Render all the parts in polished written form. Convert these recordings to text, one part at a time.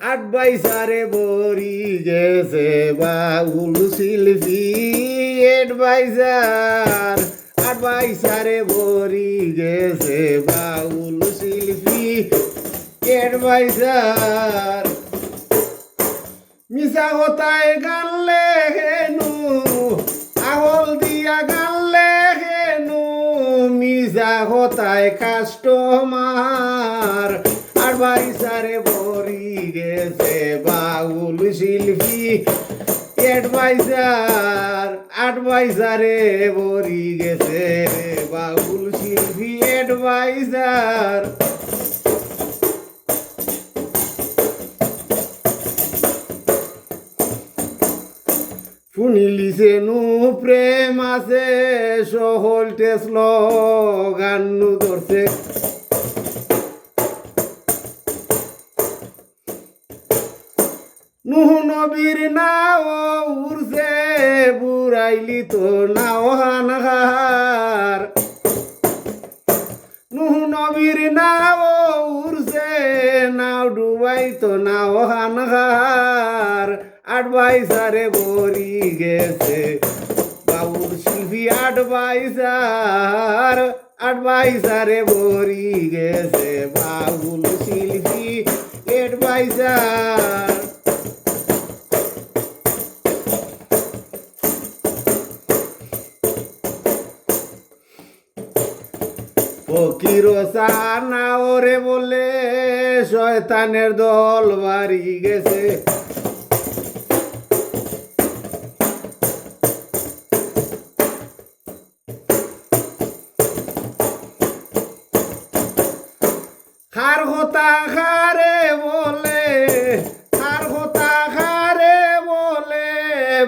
অ্যাডভাইসারে ভরি গেছে বাউল শিল্পী অ্যাডভাইসারে ভরি গেছে বাউল শিল্পী অ্যাডভাইসার মিশা হতায় গান লেখেনু আহল দিয়া গান লেখেনু মিশা হতায় কাস্টমার অ্যাডভাইসারে ভরি গেছে বাউল শিল্পী অ্যাডভাইসারে ভরি গেছে বাউল শিল্পী অ্যাডভাইসার শুনিলিছে নু প্রেম আছে সহল টেসল গান্নু ধরছে নুহ নবীর নাও উড়ছে বুড়াইলি তো নাও হানহার নুহ নবীর নাও উড়ছে নাও ডুবাই তো নাও হানহার অ্যাডভাইসারে ভরি গেছে বাউল শিল্পী অ্যাডভাইসারে ভরি গেছে বাউল শিল্পী অ্যাডভাইসার ফকির সানা ওরে বলে শয়তানের দল বাড়ি গেছে খার হতা খারে বলে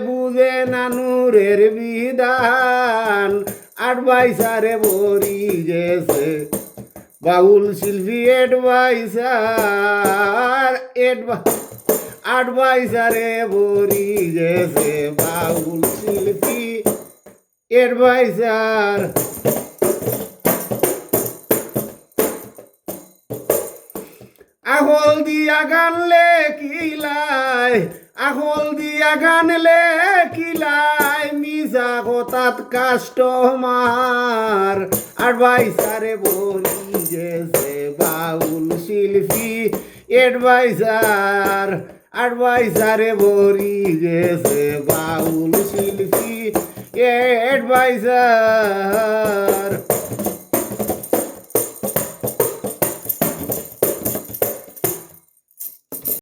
বুঝে নানুরের বিধান অ্যাডভাইসারে ভরি গেছে বাউল শিল্পী অ্যাডভাইসারে ভরি গেছে বাউল শিল্পী অ্যাডভাইসার আহল দিয়া গান লেখিলাই মিশা কথাত কাস্টমার অ্যাডভাইসারে ভরি গেছে বাউল শিল্পী অ্যাডভাইসারে ভরি গেছে বাউল শিল্পী অ্যাডভাইসার